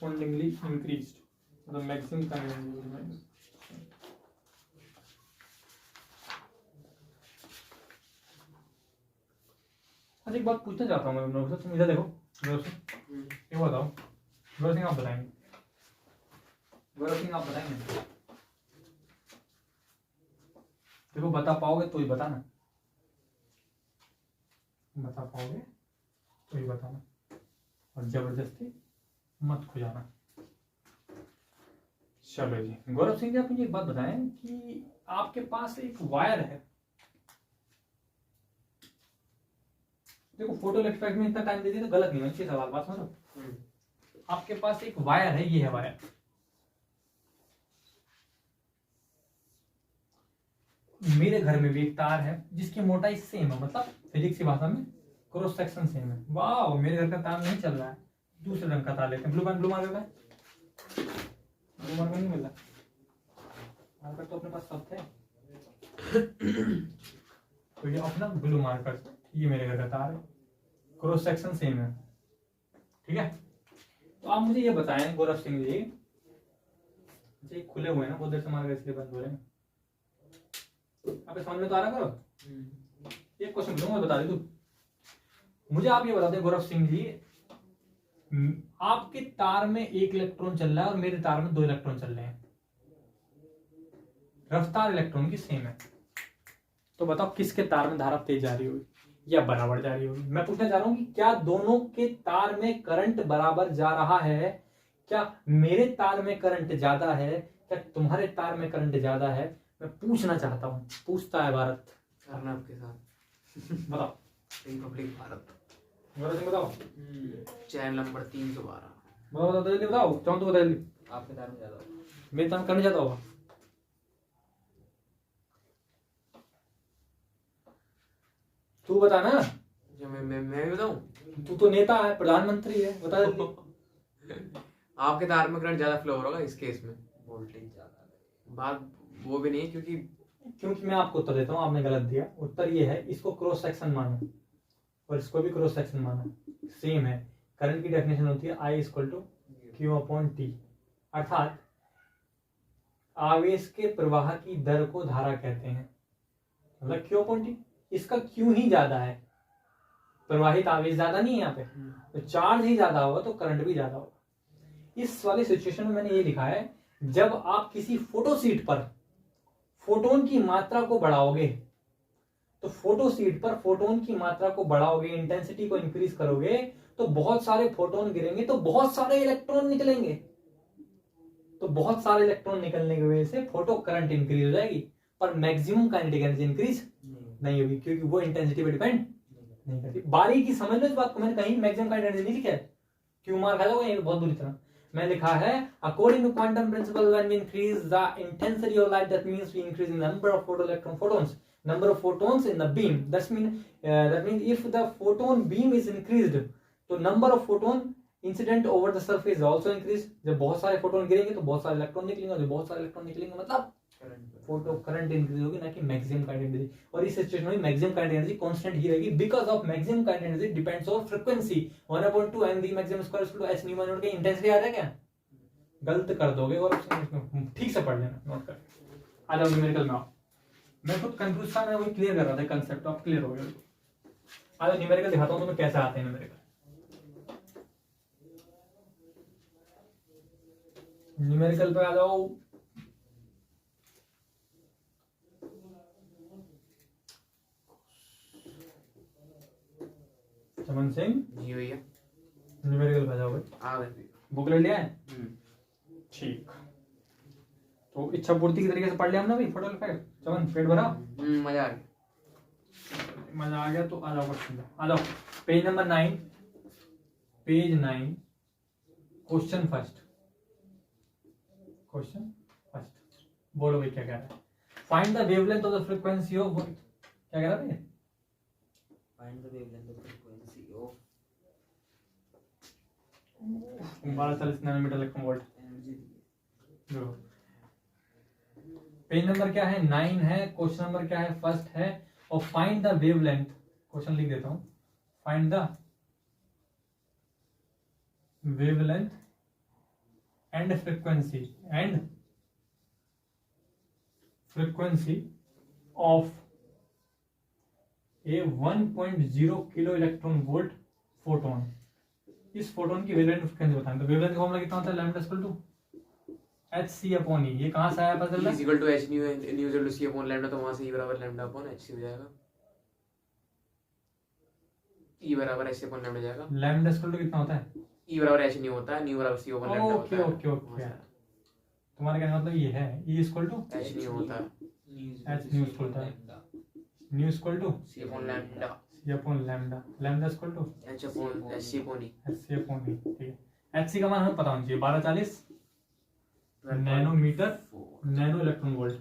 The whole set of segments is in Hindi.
correspondingly increased. The maximum current energy. अच्छा एक बात पूछना चाहता हूँ मैं तुम तुम इधर देखो गौरव सिंह, ये बताओ गौरव सिंह, आप बताएंगे, गौरव सिंह आप बताएंगे, देखो बता पाओगे तो ही बताना, बता पाओगे तो ही बताना, और जबरदस्ती मत खुजाना। चलो जी, गौरव सिंह जी आप मुझे एक बात बताएं कि आपके पास एक वायर है, देखो फोटो इलेक्ट्रिक में इतना टाइम दे दिया तो गलत नहीं है, अच्छी सवाल बात समझो। आपके पास एक वायर है, ये है वायर, मेरे घर में भी एक तार है जिसकी मोटाई सेम है, मतलब फिजिक्स की भाषा में क्रॉस सेक्शन सेम है। वाह, मेरे घर का तार नहीं चल रहा है, दूसरे रंग का तार लेते हैं, ब्लू मार्कर है, ब्लू मार्कर नहीं मिल रहा, मार्कर तो अपने पास सब थे तो ये अपना ब्लू मार्कर, ये मेरे घर का तार है, क्रॉस सेक्शन सेम है, ठीक है। तो आप मुझे ये बताएं गौरव सिंह जी, ये खुले हुए हैं ना, बहुत देर से मार्कर इसलिए बंद हो रहे हैं, आप समझ में तो आ रहा करो। एक क्वेश्चन पूछूंगा, बता दे तू मुझे, आप ये बता दें गौरव सिंह जी, आपके तार में 1 इलेक्ट्रॉन चल रहा है और मेरे तार में 2 इलेक्ट्रॉन चल रहे हैं, रफ्तार इलेक्ट्रॉन की सेम है, तो बताओ किसके तार में धारा तेज जा रही होगी या बराबर जा रही होगी। मैं पूछना चाह रहा हूं कि क्या दोनों के तार में करंट बराबर जा रहा है, क्या मेरे तार में करंट ज्यादा है, क्या तुम्हारे तार में करंट ज्यादा है, मैं पूछना चाहता हूं, पूछता है भारत आपके साथ बताओ, रिपब्लिक भारत, बताओ चैनल नंबर 312, बताओ चाहो तो बता, आपके तार में ज्यादा होगा, मेरे तार में करंट ज्यादा होगा, तू बता ना, जो मैं बताऊं, तू तो नेता है, प्रधानमंत्री है, बता जल्दी। आपके तार में करंट ज्यादा फ्लो हो रहा होगा इस केस में, वोल्टेज ज्यादा है। बात वो भी नहीं है क्योंकि मैं आपको उत्तर देता हूँ, आपने गलत दिया, उत्तर ये है, इसको क्रॉस सेक्शन मानो और इसको भी क्रॉस सेक्शन मानो, सेम है। करंट की डेफिनेशन होती है I equal to Q upon T, अर्थात आवेश के प्रवाह की दर को धारा कहते हैं, मतलब Q अपॉन T, इसका Q ही ज्यादा है, प्रवाहित आवेश ज्यादा नहीं है यहाँ पे, तो चार्ज ही ज्यादा होगा तो करंट भी ज्यादा होगा। इस वाली सिचुएशन में मैंने ये लिखा है, जब आप किसी फोटो सीट पर फोटोन की मात्रा को बढ़ाओगे, तो फोटो सीट पर फोटोन की मात्रा को बढ़ाओगे, इंटेंसिटी को इंक्रीज करोगे, तो बहुत सारे फोटोन गिरेंगे, तो बहुत सारे इलेक्ट्रॉन निकलेंगे, तो बहुत सारे इलेक्ट्रॉन निकलने की वजह से फोटो करंट इंक्रीज हो जाएगी, पर मैक्सिमम काइनेटिक एनर्जी इंक्रीज नहीं होगी, क्योंकि वो इंटेंसिटी पे डिपेंड नहीं करती। बारीकी समझ लो इस बात को, मैंने कहीं मैक्सिमम काइनेटिक एनर्जी नहीं लिखा है, क्यों मार खा जाओगे बहुत बुरी तरह। मैं लिखा है according to quantum principle when we increase the intensity of light that means we increase the number of number of photons in the beam, that means if the photon beam is increased, तो number of photon incident over the surface is also increased। जब बहुत सारे फोटोन गिरेंगे तो बहुत सारे इलेक्ट्रॉन निकलेंगे, जो बहुत सारे इलेक्ट्रॉन निकलेंगे मतलब फोटो करंट इंक्रीज होगी, ना कि मैक्सिमम काइनेटिक एनर्जी। और इस सिचुएशन में मैक्सिमम काइनेटिक एनर्जी कांस्टेंट ही रहेगी, because of maximum kinetic energy depends on frequency 1/2 mv maximum square equal to h nu one की इंटेंसिटी आ रहा है क्या, गलत कर दोगे और ठीक से पढ़ लेना, नोट कर। आ जाओ न्यूमेरिकल में आओ, मैं खुद कंफ्यूज था, मैं वही क्लियर कर रहा था कंसेप्ट, अब क्लियर हो गया। आ जाओ न्यूमेरिकल दिखाता हूं तुम्हें कैसे आते हैं न्यूमेरिकल। न्यूमेरिकल पे आ जाओ, चमन सिंह जी भैया, न्यूमेरिकल पे आ जाओ भाई, आ गए बुक ले लिया है, ठीक। तो इच्छा पूर्ति की तरीके से पढ़ लिया हमने भाई, फोटो पे चमन पेट भरा, मजा आ गया, मजा आ गया। तो आ जाओ क्वेश्चन पे, आ जाओ page number 9, page 9 question first, बोलो भाई क्या कह रहा है। Find the wavelength of the frequency of, क्या कह रहा है, find the wavelength of frequency of 1240 nanometre electron volt. Energy. Page number क्या है, 9 है, क्वेश्चन नंबर क्या है, फर्स्ट है, और फाइंड द वेवलेंथ, क्वेश्चन लिख देता हूं, find the wavelength and frequency of a 1.0 kilo electron volt photon. इस फोटोन की वेवलेंथ फ्रीक्वेंसी बताएं। तो वेवलेंथ का फॉर्मूला कितना होता है? Lambda equal to hc/e। ये कहां से आया पता चल रहा है? Is equal to h nu equal to c upon lambda, तो वहां से e बराबर लैम्डा अपॉन h हो जाएगा। e बराबर h अपॉन लैम्डा जाएगा। लैम्डा इक्वल टू कितना होता है? e बराबर h न्यू होता है, न्यू बराबर c अपॉन लैम्डा होता ओके है। ओके ओके, तुम्हारा कहने का मतलब ये है e equal to h nu होता है, h nu equal to nu equal to c upon lambda, c upon lambda, lambda equal to h upon c upon e। hc upon e। ठीक है, hc का मान हमें पता होना चाहिए 1240 नैनोमीटर नैनो इलेक्ट्रॉन वोल्ट।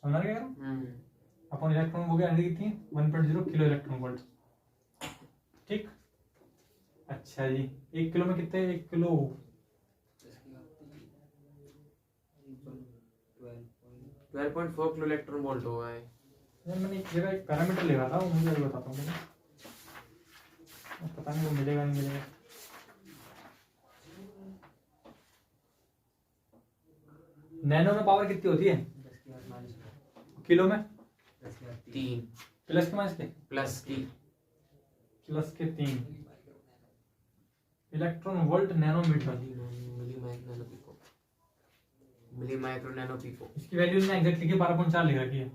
समझ रहे क्या? अपॉन इलेक्ट्रॉन हो गया एनर्जी कितनी? 1.0 किलो इलेक्ट्रॉन वोल्ट। ठीक, अच्छा जी, 1 किलो में कितने? 1 किलो 12.4 किलो इलेक्ट्रॉन वोल्ट होगा है। यार मैंने एक जगह एक पैरामीटर ले रहा था, वो मुझे अभी बताता हूँ। पता नहीं वो मिलेगा नहीं मिलेगा। नैनो में पावर कितनी होती है? किलो में 3 प्लस के माइनस के प्लस की प्लस के 3 electron volt nanometre. Milli micro nano pico. इसकी वैल्यू ने एग्जैक्ट लिखी 12.4 लिख रखी है।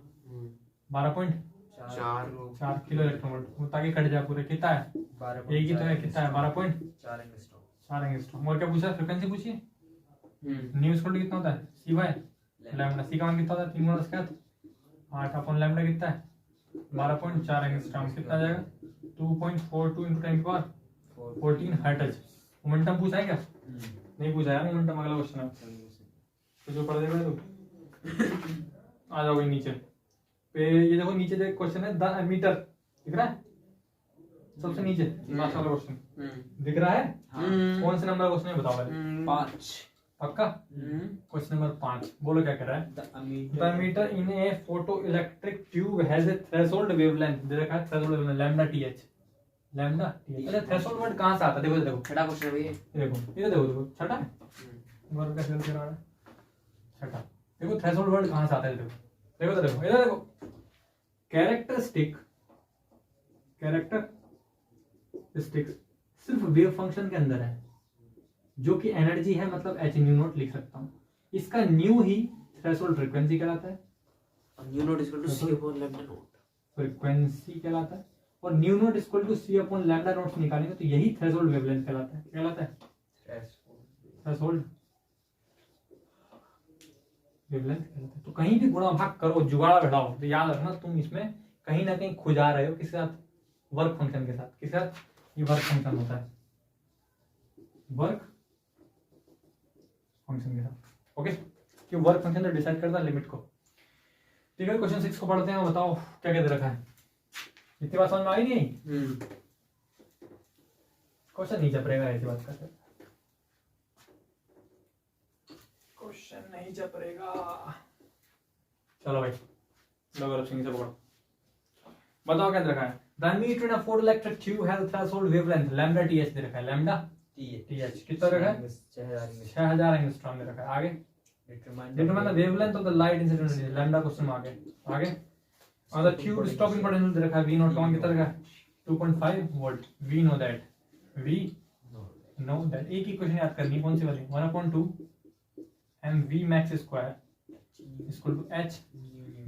12.4 किलो इलेक्ट्रॉन वोल्ट, वो ताकि कट जाए पूरे। कितना है? एक ही तो है, कितना है? 12.4 एंगस्ट्रॉम। और क्या पूछा? फ्रीक्वेंसी पूछिए। न्यू इक्वल टू कितना होता है? c by lambda. c का मान कितना होता है? 3 गुना 8 अपॉन लैम्डा कितना है? 12.4 एंगस्ट्रॉम। कितना आ जाएगा? 2.42 × 10⁻14 हर्ट्ज। मोमेंटम पूछा है क्या? नहीं पूछा है मोमेंटम, अगला क्वेश्चन है। तो जो पढ़ देगा तो आ जाओगे नीचे पे। ये देखो नीचे जो क्वेश्चन है, द मीटर दिख रहा है सबसे नीचे, लास्ट वाला क्वेश्चन दिख रहा है। कौन से नंबर क्वेश्चन है बताओ पहले? 5 पक्का? क्वेश्चन नंबर 5 बोलो क्या कह रहा है? The meter in a photoelectric tube has a threshold wavelength. दे रखा है threshold wavelength lambda TH. Lambda TH. अच्छा, थ्रेशोल्ड वर्ड कहां से आता है? देखो देखो, छठा क्वेश्चन है भैया। देखो ये देखो छठा है वर्ग का सेल करा रहा है छठा। देखो थ्रेशोल्ड वर्ड कहां से आता है? देखो देखो तो देखो, इधर देखो। कैरेक्टरिस्टिक सिर्फ वेव फंक्शन के अंदर है, जो कि एनर्जी है, मतलब h न्यू नॉट लिख सकता हूं। इसका न्यू ही थ्रेशोल्ड फ्रीक्वेंसी कहलाता है, और nu naught equal to c upon lambda naught frequency कहलाता है। और nu naught equal to c upon lambda naught से निकालेंगे तो यही थ्रेशोल्ड वेवलेंथ कहलाता है। क्या कहलाता है? थ्रेशोल्ड वेवलेंथ कहलाता है। तो कहीं भी गुणा भाग करो, जुगाड़ बढ़ाओ, तो याद रखना तुम इसमें कहीं ना कहीं खुजा रहे हो। किसके साथ? वर्क फंक्शन के साथ। किसके साथ? ये वर्क फंक्शन होता है, वर्क फंक्शन के साथ। ओके, कि वर्क फंक्शन तो डिसाइड करता है लिमिट को। ठीक है, क्वेश्चन 6 को पढ़ते हैं। बताओ क्या कहते रखा है? इतनी बात समझ में आई नहीं? क्वेश्चन नहीं चप रहेगा ऐसी बात करते, क्वेश्चन नहीं चप रहेगा। चलो भाई, लोग सिंह से पकड़ो। बताओ क्या दे रखा है? The meter in a photoelectric tube has threshold wavelength lambda TH दे रखा है। लैम्डा टीएच कितना रखा है? 6000 एंगस्ट्रॉम दे रखा है। आगे determine the wavelength of the light incident lambda question में आगे और द ट्यूब स्टॉपिंग पोटेंशियल दे रखा है। V नॉट का मान कितना रखा है? 2.5 वोल्ट। वी नो दैट एक ही क्वेश्चन याद करनी, कौन सी वाली? 1/2 mv max square equal to h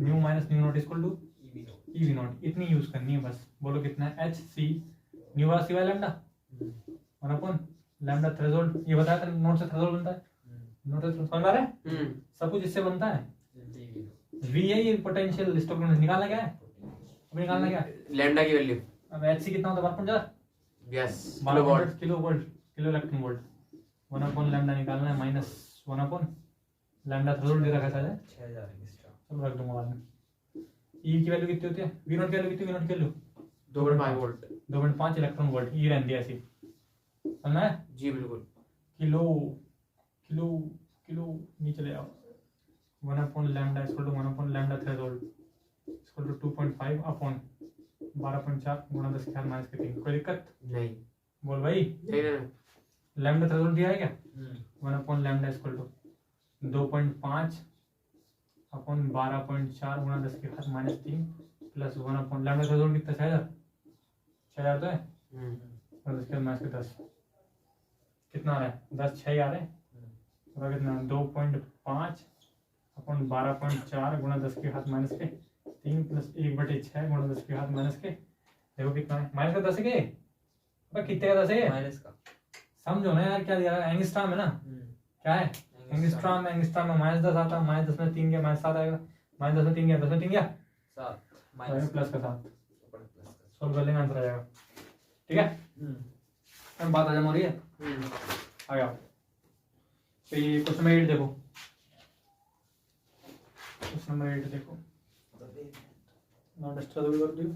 nu minus nu naught equal to ev naught. इतनी यूज करनी है बस। बोलो कितना है? h c nu bar c by lambda 1/, lambda threshold. ये बताया था नोट से थ्रेशोल्ड बनता है। नोट से समझ आ रहा है? सब कुछ इससे बनता है। v है ये पोटेंशियल स्टॉपिंग निकालना क्या है? अब निकालना क्या है? लैम्डा की वैल्यू। अब h c कितना होता है? 12.4 yes kilo volt kilo electron volt. 1/, lambda निकालना है माइनस 1/, लैम्डा थ्रेशोल्ड दे रखा है 6000। सब रख दूंगा बाद में। ई की वैल्यू कितनी होती है? वी नॉट की वैल्यू कितनी? वी नॉट की वैल्यू 2.5 वोल्ट 2.5 इलेक्ट्रॉन वोल्ट। ई रहती है ऐसी, समझना है? जी बिल्कुल। किलो किलो किलो नीचे ले आओ। 1/, lambda equal to 1/, lambda threshold equal to 2.5 upon 12.4 गुणा 10⁻³ कोई दिक्कत नहीं बोल भाई? नहीं नहीं लैम्डा थ्रेशोल्ड दिया है क्या? हम्म 1 upon lambda equal to 2.5 upon 12.4 गुणा 10 की घात -3 प्लस 1 अपॉन लैम्डा थ्रेशोल्ड कितना 6000 तो है और उसके बाद -10 कितना आ रहा है 10 6 आ रहे हैं और कितना 2.5 अपॉन 12.4 गुणा 10 की घात -3 प्लस 1/6 गुणा 10 की घात देखो कितना है -10 के अबे कितने का 10 है माइनस का समझो ना यार क्या दिया है एंगस्ट्रॉम है ना क्या है एंगस्ट्रॉम में -10 आता है -10 में 3 गया -7 आएगा -10 में 3 गया 10 में 3 गया 7 माइनस प्लस का 7 प्लस का सोल्व कर लेंगे आंसर आ जाएगा ठीक है अब बात हजम हो रही है आ गया तो ये क्वेश्चन नंबर 8 देखो क्वेश्चन नंबर 8 देखो नॉट स्ट्रगल कर दियो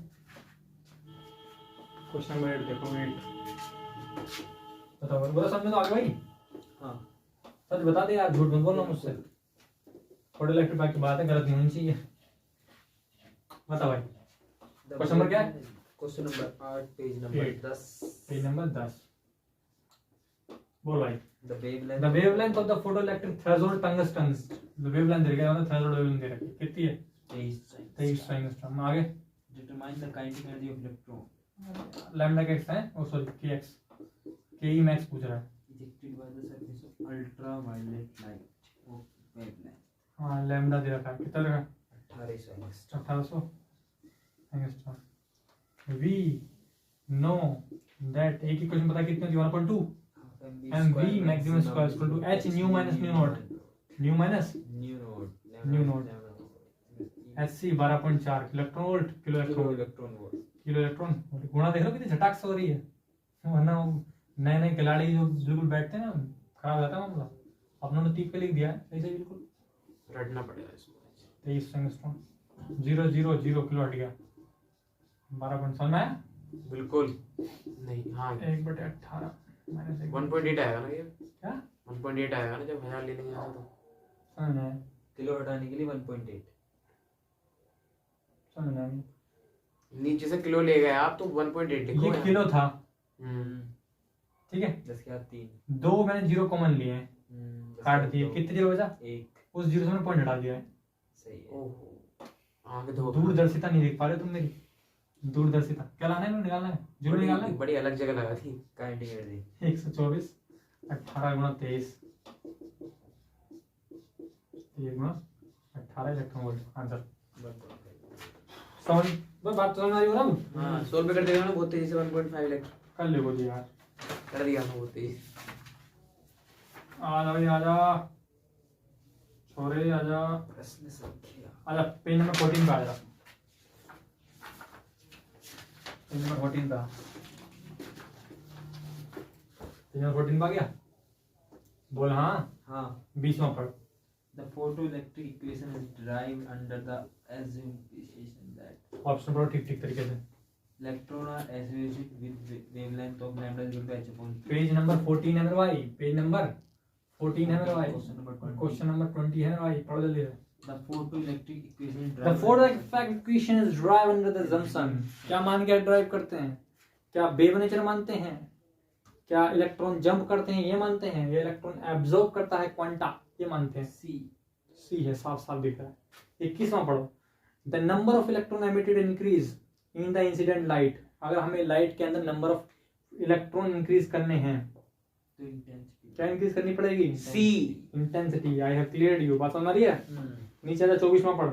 क्वेश्चन नंबर 8 देखो 8 बताओ बोला समझ में तो आ गया भाई हाँ सच बता दे यार झूठ मत बोलना मुझसे थोड़े इलेक्ट्रिक बात की बात है गलत नहीं होनी चाहिए बता भाई क्वेश्चन नंबर क्या है question number 8 page number 10 page number 10 बोल भाई the wavelength the wavelength of the photoelectric threshold tungsten the wavelength दे रखा है threshold wavelength दे रखी है कितनी है 23 एंगस्ट्रॉम आगे determine the kinetic energy of electron lambda का x है ओ सॉरी kx ke max पूछ रहा है ejected by the surface of ultraviolet light of wavelength हाँ लैम्डा दे रखा है कितना दे रखा है 1800 angstrom 1800 angstrom we know that एक ही क्वेश्चन पता है कितनी होती है 1.2 and v maximum square is equal to h nu minus nu naught nu minus new node hc 12.4 electron volt kilo electron electron volt kilo electron गुणा देख लो कितनी झटाक से हो रही है वरना नए नए खिलाड़ी जो बिल्कुल बैठते हैं ना खराब रहता है मामला अपनों ने टीप पे लिख दिया है सही से बिल्कुल रटना पड़ेगा इसको 23 एंगस्ट्रॉम 000 किलो हट गया 12.7 में आया बिल्कुल नहीं हाँ 1/18 माइनस 1.8 आएगा ना ये क्या 1.8 आएगा ना जब 1000 ले लेंगे यहाँ तो समझ में आया किलो हटाने के लिए 1.8 समझ में आया नीचे से किलो ले गए आप तो 1.8 लिखो ये यहाँ। किलो था हम्म, ठीक है 10 के बाद 3 दो मैंने जीरो कॉमन लिए हैं काट दिए कितने जीरो बचा एक उस जीरो से मैंने पॉइंट हटा दिया है सही है ओहो आगे दो दूरदर्शिता नहीं देख पा रहे तुम मेरी दूरदर्शिता क्या लाना है इन्हें निकालना है जीरो निकालना है बड़ी अलग जगह लगा थी काइनेटिक एनर्जी 124 18 गुणा 23 ये गुणा 18 इलेक्ट्रॉन वोल्ट आंसर समझ बस बात तो समझ आ रही हो ना हाँ सोल्व कर देगा ना बहुत तेजी से 1.5 लाख कर ले बोलिए यार कर दिया ना बहुत तेजी आजा भाई आजा छोरे आजा प्रश्न संख्या आजा पेज नंबर 14 पे आजा पेज नंबर 14 पे पेज नंबर 14 पे आ गया बोल हाँ हाँ 20 में पढ़ the photoelectric equation is derived under the assumption that option पढ़ो ठीक ठीक तरीके से electron are associated with wavelength of lambda is equal to h upon page number 14 है मेरे भाई पेज नंबर 14 है मेरे भाई Question number 20. क्वेश्चन नंबर 20 है मेरे भाई पढ़ो जल्दी से the photoelectric equation is The derived photoelectric equation is derived under the assumption क्या मान के ड्राइव करते हैं क्या वेव नेचर मानते हैं क्या इलेक्ट्रॉन जंप करते हैं ये मानते हैं या इलेक्ट्रॉन एब्जॉर्ब करता है क्वांटा ये मानते हैं सी है साफ साफ दिख रहा है 21वां पढ़ो the number of electron emitted increase in the incident light अगर हमें लाइट के अंदर नंबर ऑफ इलेक्ट्रॉन इंक्रीज करने हैं तो intensity क्या इंक्रीज करनी पड़ेगी C intensity I have cleared you बात समझ आ रही है नीचे आजा 24वां पढ़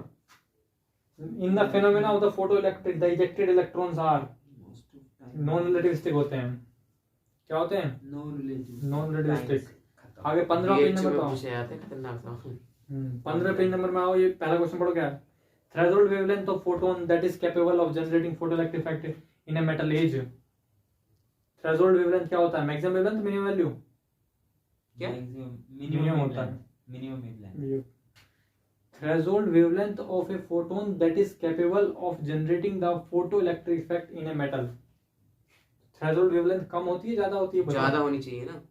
in the phenomena of the photoelectric the ejected electrons are most of time non relativistic होते हैं क्या होते हैं no relative नॉन रिलेटिविस्टिक खत्म आगे 15 पेज BHU नंबर में बताओ पूछे जाते हैं खतरनाक सा 15 पेज नंबर में आओ ये पहला क्वेश्चन पढ़ो क्या है threshold wavelength of photon that is capable of generating photoelectric effect in a metal as threshold wavelength क्या होता है मैक्सिमम वेवलेंथ मिनिमम वैल्यू क्या? मिनिमम होता है minimum wavelength threshold wavelength of a photon that is capable of generating the photoelectric effect in a metal threshold wavelength कम होती है ज्यादा होती है ज्यादा होनी चाहिए ना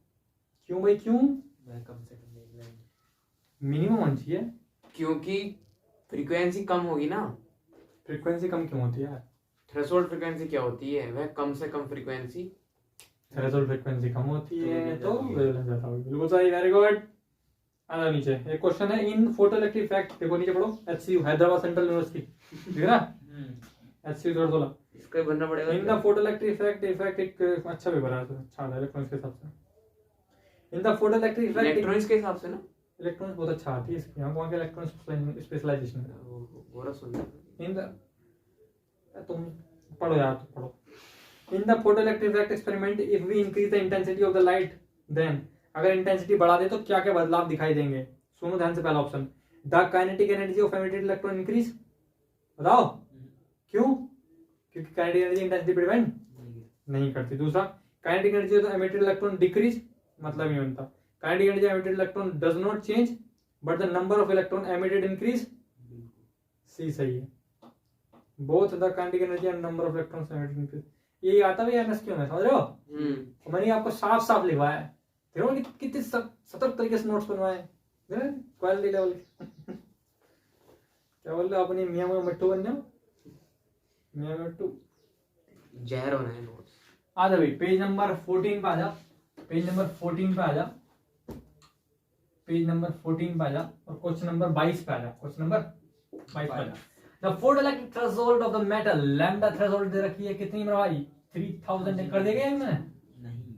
क्यों भाई क्यों वह कम से कम wavelength मिनिमम होनी चाहिए क्योंकि फ्रीक्वेंसी कम होगी ना फ्रीक्वेंसी कम क्यों होती है यार थ्रेशोल्ड फ्रीक्वेंसी क्या होती है वह कम से कम फ्रीक्वेंसी थ्रेशोल्ड फ्रीक्वेंसी कम होती है तो वेवलेंथ ज्यादा होगी। बिल्कुल सही, वेरी गुड। आना नीचे, एक क्वेश्चन है इन फोटोइलेक्ट्रिक इफेक्ट, देखो नीचे पढ़ो, HCU हैदराबाद सेंट्रल यूनिवर्सिटी, ठीक है ना, HCU 16 इसका ही बनना पड़ेगा इन द फोटोइलेक्ट्रिक इफेक्ट एक अच्छा पेपर है, अच्छा है इलेक्ट्रॉनिक्स के हिसाब से। इन द फोटोइलेक्ट्रिक इफेक्ट इलेक्ट्रॉनिक्स के हिसाब से ना, इलेक्ट्रॉनिक्स बहुत अच्छा आती है इसकी, यहाँ कौन के इलेक्ट्रॉनिक्स स्पेशलाइजेशन है। वो सुनना इन द, तुम पढ़ो यार, तुम पढ़ो। In the photoelectric effect experiment if we increase the intensity of the light then, अगर इंटेंसिटी बढ़ा दे तो क्या क्या बदलाव दिखाई देंगे। सुनो ध्यान से, पहला option, the kinetic energy of emitted electron increase, बताओ क्यों, क्योंकि काइनेटिक एनर्जी इंटेंसिटी पर डिपेंड नहीं करती। दूसरा, kinetic energy of emitted electron decrease, मतलब ये बनता, kinetic energy of emitted electron does not change but the number of electron emitted increase, C सही है, both the kinetic energy and number of electrons emitted increase. ये आता भी एमएसक्यू में, समझ रहे हो, मैंने आपको साफ साफ लिखवाया है, देखो कितने सतर्क तरीके से नोट्स बनवाए, क्वालिटी लेवल क्या बोल रहे हो, अपनी मियाँ में मिट्टू बन जाओ, मियाँ में मिट्टू जहर होना है नोट्स। आ जा भाई, पेज नंबर 14 पे आ जा, पेज नंबर 14 पे आ जा, पेज नंबर 14 पे आ जा और क्वेश्चन नंबर 22 पे आ जा, क्वेश्चन नंबर 22 पे आ जा। The photoelectric threshold of the metal, lambda threshold दे रखी है कितनी मेरा भाई, 3000 कर देगा मैंने, नहीं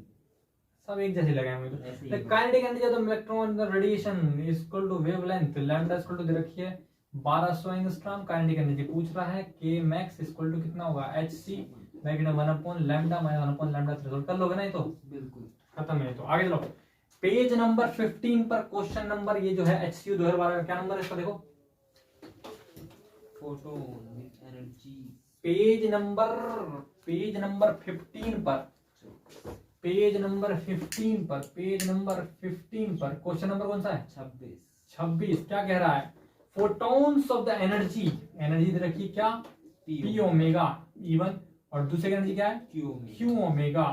सब एक जैसे लगाए मुझे। ऐसे ही the kinetic energy of the electron the radiation is equal to wavelength, lambda equal to दे रखी है 1200 एंगस्ट्रॉम, काइनेटिक एनर्जी पूछ रहा है k max इक्वल टू कितना होगा, hc मैग्ना 1/λ माइनस 1/λ थ्रेशोल्ड, कर लोगे ना ये तो बिल्कुल खत्म है। तो आगे चलो, पेज नंबर 15 पर क्वेश्चन नंबर, ये जो है HCU 2012 का क्या नंबर है इसका, देखो photon with energy, page number 15 पर, पेज नंबर 15 पर, पेज नंबर 15 पर क्वेश्चन नंबर कौन सा है, 26। क्या कह रहा है, photons of the energy, energy दे रखी क्या, p ओमेगा E1 और दूसरे की एनर्जी क्या है, q omega,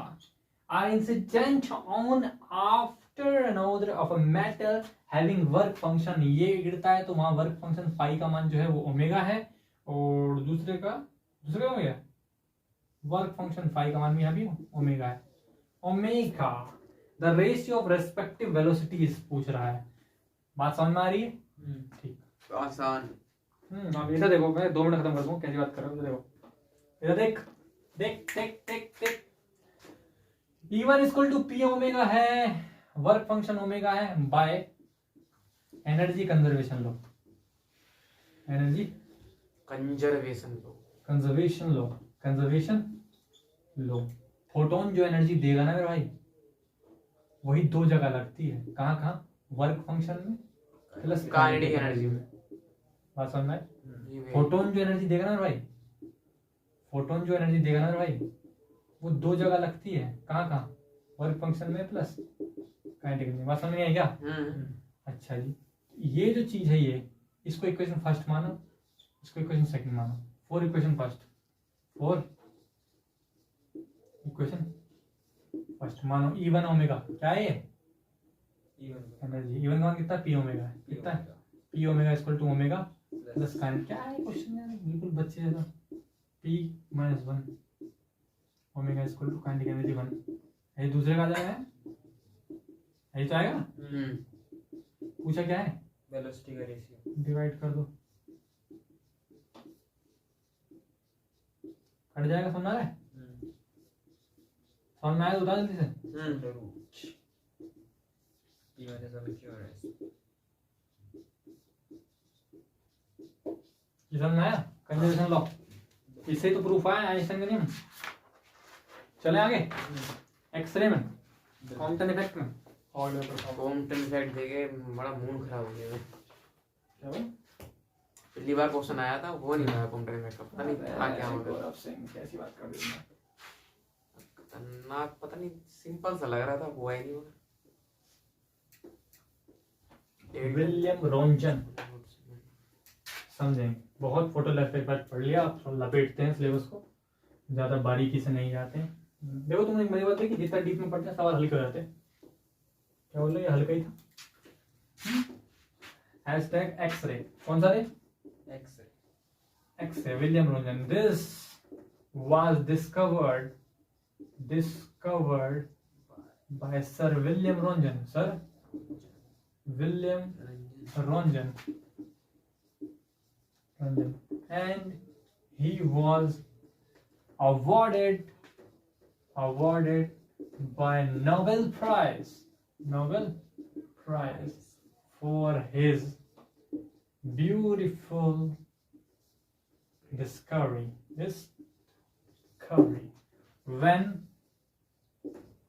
are incident on after anode of a metal having work function, ये गिरता है तो वहां वर्क फंक्शन फाई का मान जो है वो ओमेगा है, और दूसरे का हो गया वर्क फंक्शन फाई का मान भी यहाँ भी ओमेगा है, omega the ratio of respective velocities पूछ रहा है, बात समझ में आ रही है, ठीक, तो आसान। अब इधर देखो, मैं 2 मिनट खत्म कर दूं, कैसी बात कर रहा हूँ, देखो इधर देख देख देख देख देख, E1 equal to p omega है, वर्क फंक्शन ओमेगा है, by energy conservation law, energy conservation law, conservation law, photon जो एनर्जी देगा ना मेरे भाई, वही 2 जगह लगती है, कहाँ कहाँ, वर्क फंक्शन में प्लस काइनेटिक एनर्जी में, बात समझ में, फोटोन जो एनर्जी देगा ना मेरे भाई, फोटोन जो एनर्जी देगा ना मेरे भाई, वो 2 जगह लगती है, कहाँ कहाँ, वर्क फंक्शन में प्लस काइनेटिक एनर्जी, बात समझ में आई क्या। अच्छा जी, ये जो चीज है ये, इसको इक्वेशन फर्स्ट मानो, इसको इक्वेशन सेकंड मानो, 4 इक्वेशन फर्स्ट, 4 इक्वेशन फर्स्ट मानो, E1 ओमेगा क्या है ये, एनर्जी E1 का मान कितना, पी ओमेगा है, कितना है, p omega equal to omega plus kinetic, क्या है क्वेश्चन यार, बिल्कुल बच्चे जैसा, p minus 1 omega equal to kinetic energy 1, ये दूसरे का आ जाएगा, यही तो आएगा ना, पूछा क्या है, वेलोसिटी का रेशियो, डिवाइड कर दो, कट जाएगा, समझ आ रहा है, समझ में आया तो बता जल्दी से, ये समझ में आया, कंजर्वेशन लॉ, इससे तो प्रूफ आया आइंस्टाइन का नियम। चले आगे, एक्सरे में, कॉम्पटन इफेक्ट में, कॉम्पटन इफेक्ट देके बड़ा मूड खराब हो गया। क्या हुआ? पहली बार क्वेश्चन आया था, वो नहीं आया कॉम्पटन इफेक्ट का, पता नहीं था क्या होगा, गौरव सिंह कैसी बात कर रहे हो, खतरनाक, पता नहीं सिंपल सा लग रहा था, हुआ ही नहीं वो। विलियम रोंजन, समझेंगे, बहुत फोटोइलेक्ट्रिक इफेक्ट पढ़ लिया, आप थोड़ा लपेटते हैं सिलेबस को, ज्यादा बारीकी से नहीं जाते हैं। देखो तुमने मेरी बात देखी, जितना डीप में पढ़ते हैं सवाल हल्के हो जाते हैं, क्या बोल रहे, हल्का ही था। हैशटैग एक्सरे, कौन सा रे, x ray, William Roentgen, this was discovered by Sir William Rongen. Sir William Rongen. And he was awarded by Nobel Prize for his beautiful discovery when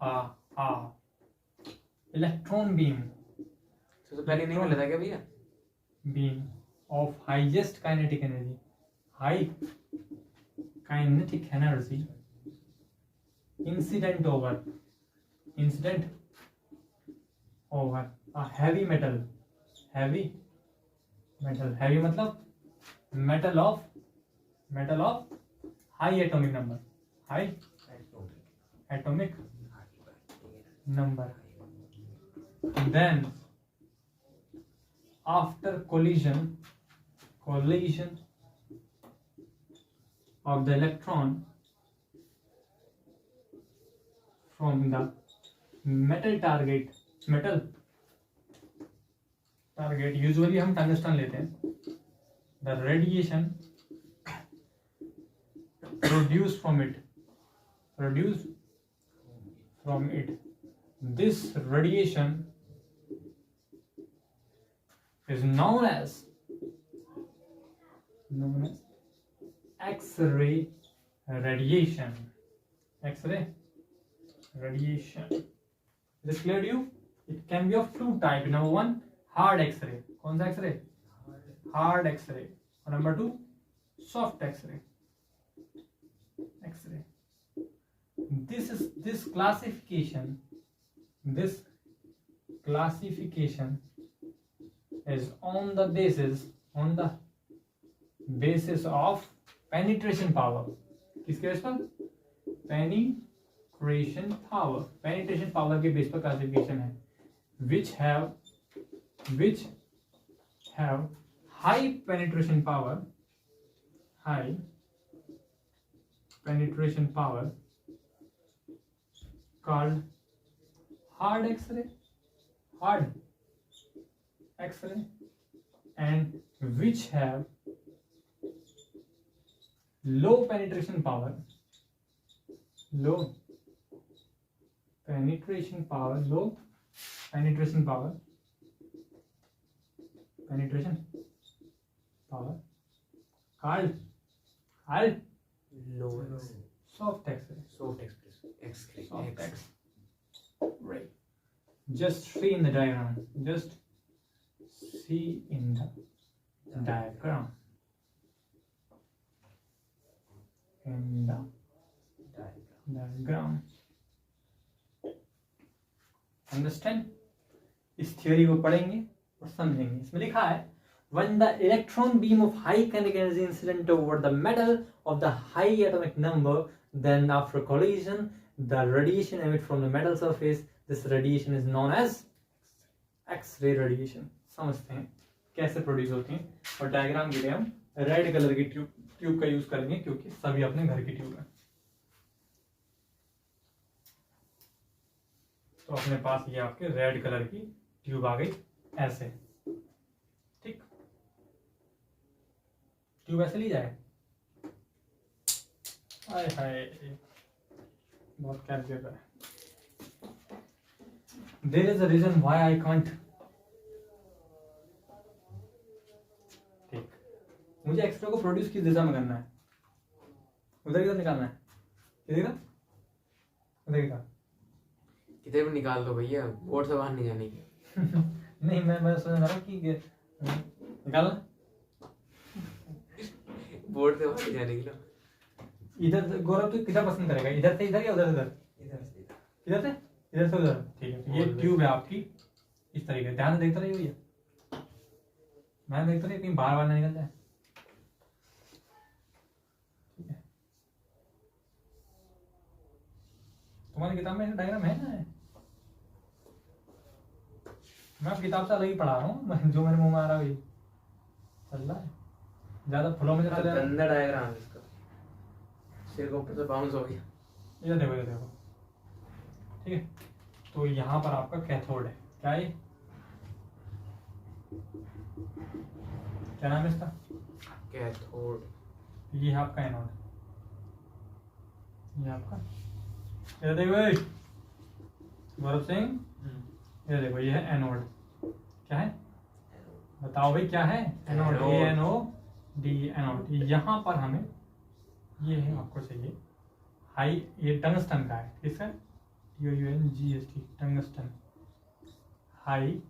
a electron beam सबसे पहले नहीं मिला था क्या भैया? of highest kinetic energy incident over a heavy metal मतलब metal of high atomic number then after collision of the electron from the metal target usually हम टंगस्टन लेते हैं the radiation produced from it this radiation is known as X-ray radiation. Is it clear to you? It can be of two types. Number one, hard X-ray. कौन सा X-ray? Hard X-ray. और number two, soft X-ray. This classification is on the basis of penetration power. किसके बेस पर? penetration power के बेस पर क्लासिफिकेशन है which have high penetration power called hard X-ray and which have low penetration power called soft X-ray. Just see in the diagram. Understand? इस थियोरी को पढ़ेंगे और समझेंगे. इसमें लिखा है when the electron beam of high kinetic energy incident over the metal of the high atomic number, then after collision the radiation emitted from the metal surface, this radiation is known as X-ray radiation. समझते हैं कैसे प्रोड्यूस होती हैं. और डायग्राम के लिए हम रेड कलर की ट्यूब का यूज करेंगे क्योंकि सभी अपने घर की ट्यूब है. तो अपने पास ये आपके रेड कलर की ट्यूब आ गई ऐसे. ठीक, ट्यूब ऐसे ली जाए. हाय बहुत कैलकुलेटर है. There is a reason why I can't. ठीक, मुझे एक्सरे को प्रोड्यूस किस दिशा में करना है? उधर की तरफ निकालना है. किधर उधर की तरफ किधर भी निकाल दो भैया, बोर्ड से बाहर नहीं जाने की. नहीं, मैं सोच रहा कि निकालना बोर्ड से बाहर नहीं जाने की ना. इधर गौरव तो किधर पसंद करेगा? इधर से इधर या उधर से इधर? इधर से उधर. ठीक है, ये ट्यूब है आपकी इस तरीके से. ध्यान से देखते रहिए भैया. मैं देखता रहिए कहीं बाहर ना निकल जाए. ठीक है, तुम्हारी किताब में डायग्राम है ना? मैं किताब से अलग ही पढ़ा रहा हूँ. जो मेरे मुंह में आ रहा है वही चल रहा है. ज्यादा फुलों में चला गंदा डायग्राम है इसका. सिर को ऊपर से बाउंस हो गया. इधर देखो. ठीक है, तो यहाँ पर आपका कैथोड है। क्या ये, क्या नाम है इसका? कैथोड। ये है आपका एनोड। ये आपका, ये देखो भाई गौरव सिंह, ये देखो ये है एनोड। क्या है बताओ भाई, क्या है? एनोड। एनोड। ANOD anode. यहाँ पर हमें ये है, आपको चाहिए हाई, ये टंगस्टन का है। किसका? TUNGST, tungsten. High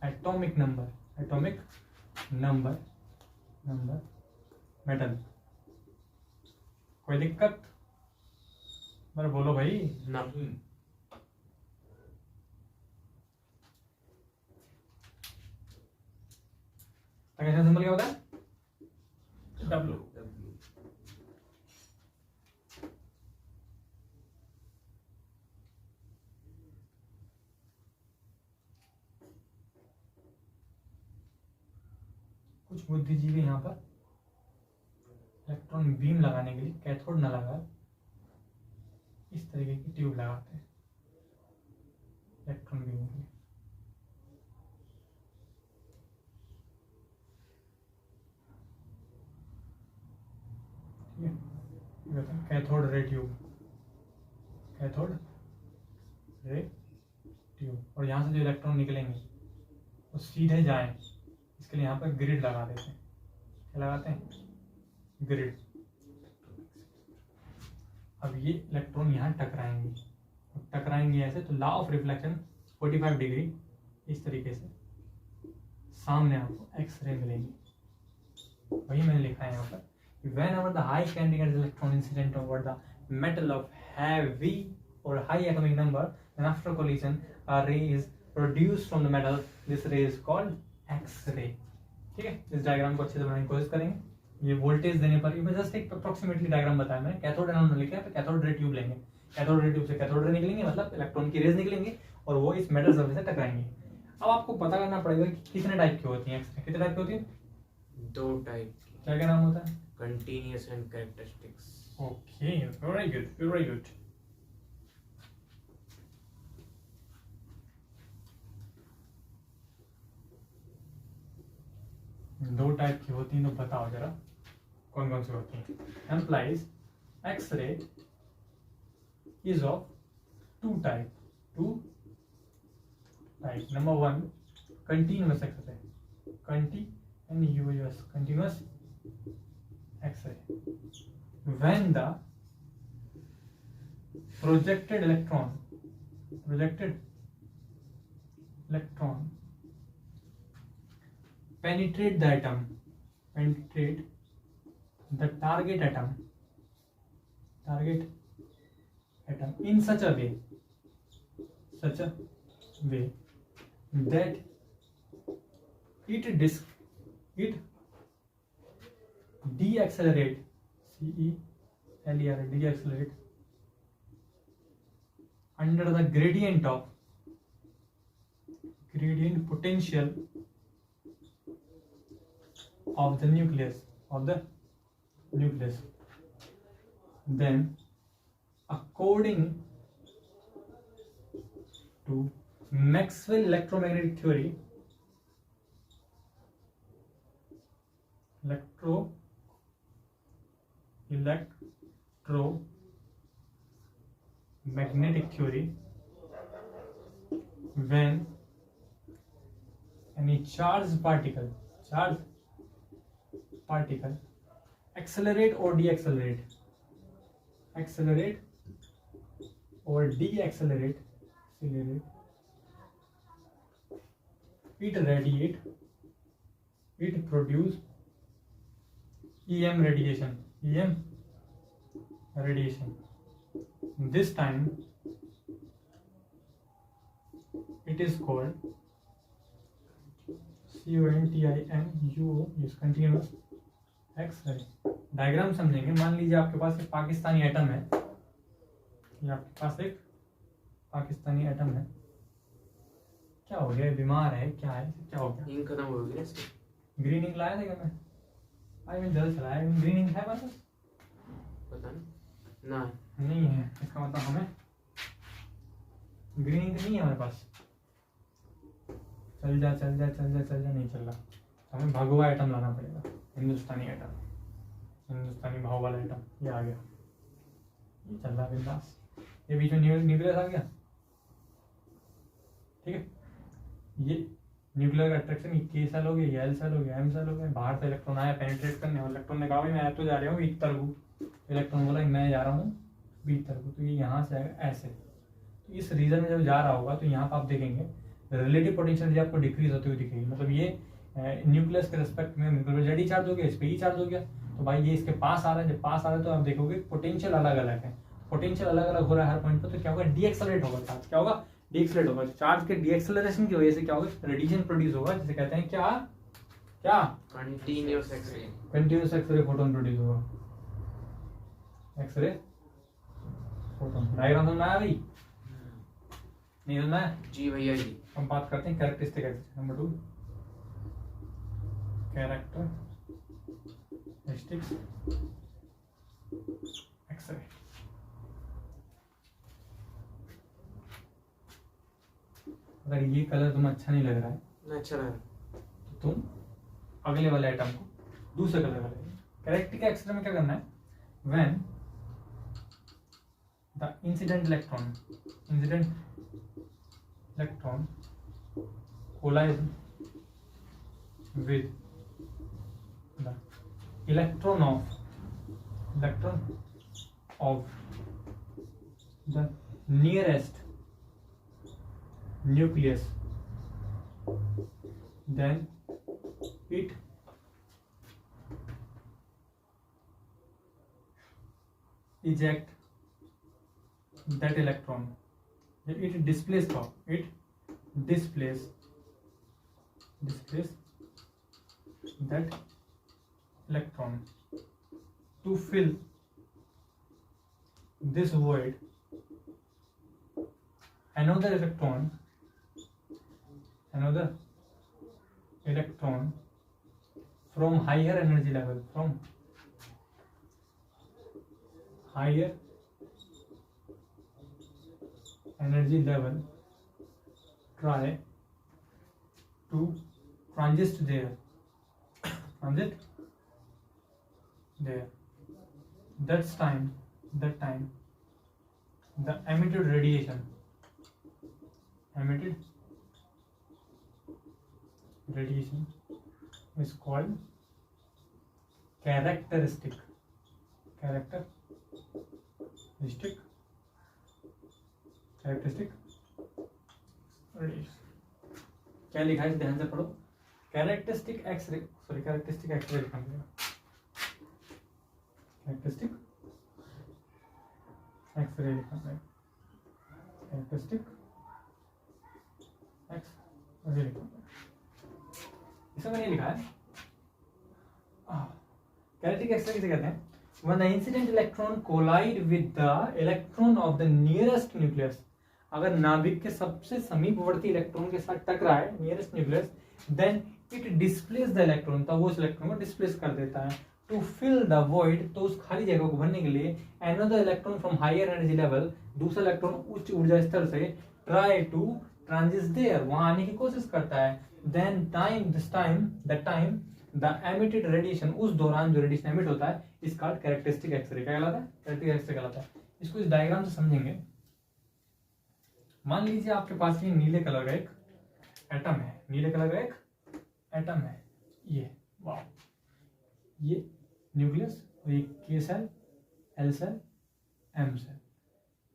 atomic number metal. कोई दिक्कत? मेरे बोलो भाई। ना। टंगस्टन सिंबल क्या होता है? W। कुछ बुद्धिजीवी यहाँ पर इलेक्ट्रॉन बीम लगाने के लिए कैथोड न लगा इस तरीके की ट्यूब लगाते हैं इलेक्ट्रॉन बीम के लिए। ठीक है, cathode ray tube, cathode ray tube. और यहाँ से जो इलेक्ट्रॉन निकलेंगे वो सीधे जाएं, इसके लिए यहाँ पर ग्रिड लगा देते हैं। क्या लगाते हैं? ग्रिड। अब ये इलेक्ट्रॉन यहाँ टकराएंगे ऐसे, तो लॉ ऑफ रिफ्लेक्शन 45 डिग्री इस तरीके से सामने आपको एक्सरे मिलेगी। वही मैंने लिखा है यहाँ पर, whenever the high candidate electron incident over the metal of heavy or high atomic number, then after collision a ray is produced from the metal. This ray is called X-ray। ठीक है, इस डायग्राम को अच्छे से बनाने की कोशिश करेंगे। ये वोल्टेज देने पर, ये जस्ट एक अप्रोक्सीमेटली डायग्राम बताया मैंने। कैथोड एनोड लिखा है, तो कैथोड रे ट्यूब लेंगे। कैथोड रे ट्यूब से कैथोड रे निकलेंगे, मतलब इलेक्ट्रॉन की रेज निकलेंगे और वो इस मेटल सरफेस से टकराएंगे। अब आपको पता करना पड़ेगा कि कितने टाइप की होती हैं एक्सरे। कितने टाइप की होती है? 2 टाइप। क्या क्या नाम होता है? Continuous and characteristics. Okay, very good very good. दो टाइप की होती हैं, तो बताओ जरा कौन कौन सी होती हैं? Employs X-ray is of two type. Number 1 continuous X-ray, continuous X-ray. When the projected electron penetrate the target atom in such a way that it deaccelerate, deaccelerate under the gradient potential of the nucleus, then according to Maxwell electromagnetic theory, electromagnetic theory, when any charged particle accelerate or deaccelerate, it produce EM radiation. This time it is called CONTINUO, is continuous X-ray। Diagram समझेंगे। मान लीजिए आपके पास एक पाकिस्तानी एटम है, ये आपके पास एक पाकिस्तानी एटम है। क्या हो गया? बीमार है क्या है? क्या हो गया? इंक खत्म हो गई इसकी। ग्रीन इंक लाया था क्या मैं? आज मैं जल्द चलाया। ग्रीन इंक है पास? पता नहीं ना। नहीं है, इसका मतलब हमें ग्रीन इंक नहीं है हमारे पास, चल जा चल जा चल जा चल जा, नहीं चल रहा, हमें भगवा आइटम लाना पड़ेगा, हिंदुस्तानी आइटम, हिंदुस्तानी भाव वाला आइटम। ये आ गया, ये चल रहा है बिंदास, ये बीच में न्यूक्लियस आ गया, ठीक है। ये न्यूक्लियर का अट्रैक्शन, ये K सेल हो गया, ये L सेल हो गया, M सेल हो गया, बाहर से इलेक्ट्रॉन आया पेनिट्रेट करने, और इलेक्ट्रॉन ने कहा भाई मैं तो जा रहा हूँ एक तरफ, इलेक्ट्रॉन बोला मैं जा रहा हूँ बी तरफ, तो ये यहाँ से आएगा ऐसे। तो इस रीजन में जब जा रहा होगा तो यहाँ पर आप देखेंगे रिलेटिव पोटेंशियल आपको डिक्रीज होती हुई दिखेगी, मतलब ये न्यूक्लियस के रिस्पेक्ट में जेड ई चार्ज हो गया, इस पे ई चार्ज हो गया, तो भाई ये इसके पास आ रहा है, जब पास आ रहा है तो आप देखोगे पोटेंशियल अलग अलग है, पोटेंशियल अलग अलग हो रहा है हर पॉइंट पर, तो क्या होगा डीएक्सेलरेट होगा चार्ज, क्या होगा डीएक्सेलरेट होगा, चार्ज के डीएक्सेलरेशन की वजह से क्या होगा रेडिएशन प्रोड्यूस होगा, जिसे कहते हैं क्या क्या continuous X-ray, continuous X-ray photon produce होगा, एक्सरे फोटोन। डायग्राम समझ में आया भाई, नहीं समझ में आया? जी भैया जी। हम बात करते हैं characteristic X-ray, number 2 characteristics X-ray. अगर ये कलर तुम्हें अच्छा नहीं लग रहा है ना अच्छा लगा, तो तुम अगले वाले आइटम को दूसरे कलर का लेंगे। कैरेक्टरिस्टिक एक्सरे में क्या करना है, when the incident electron collides with the electron of the nearest nucleus, then it eject that electron, it displaces that electron to fill this void. Another electron from higher energy level, try to transit there. That time the emitted radiation is called characteristic radiation। क्या लिखा है ध्यान से पढ़ो, कैरेक्टरिस्टिक एक्सरे लिखा पड़ेगा, कैरेक्टरिस्टिक एक्सरे लिखा पड़ेगा, कैरेक्टरिस्टिक एक्सरे लिखा पड़ेगा, इसमें नहीं लिखा है। कैरेक्टरिस्टिक एक्सरे किसे कहते हैं, when the incident electron collide with the electron of the nearest nucleus, अगर नाभिक के सबसे समीपवर्ती इलेक्ट्रॉन के साथ टकराए nearest nucleus, then it displace the electron, तब वो उस इलेक्ट्रॉन को डिस्प्लेस कर देता है। टू फिल द वॉइड, तो उस खाली जगह को भरने के लिए another electron from higher energy level, दूसरा इलेक्ट्रॉन उच्च ऊर्जा स्तर से ट्राई टू ट्रांजिट देयर, वहां आने की कोशिश करता है। Then the time the emitted radiation, उस दौरान जो रेडिएशन एमिट होता है, इसका कैरेक्टरिस्टिक एक्सरे क्या कहलाता है, कैरेक्टरिस्टिक एक्सरे कहलाता है। इसको इस डायग्राम से समझेंगे। मान लीजिए आपके पास ये नीले कलर का एक एटम है, ये वाह, ये न्यूक्लियस और ये K shell, L shell, M shell,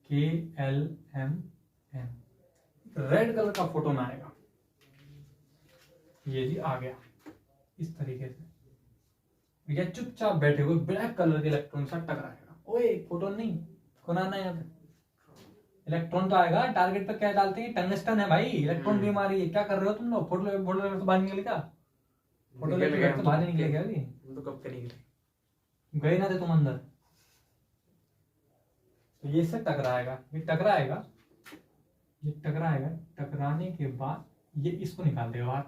KLMM, red colour का फोटोन आएगा, ये जी आ गया इस तरीके से, या चुपचाप बैठे हुए ब्लैक कलर के इलेक्ट्रॉन से टकराएगा। ओए फोटोन नहीं, कौन आना है यहाँ पे, इलेक्ट्रॉन तो आएगा। टारगेट पे क्या डालते हैं, टंगस्टन है भाई, इलेक्ट्रॉन बीम आ रही है, क्या कर रहे हो तुम लोग, फोटो तो बाहर निकले क्या, फोटो लेके तो बाहर निकले क्या, अभी तो कब के निकले, गए ना थे तुम अंदर। तो ये से टकराएगा, ये टकराने के बाद ये इसको निकाल देगा बाहर,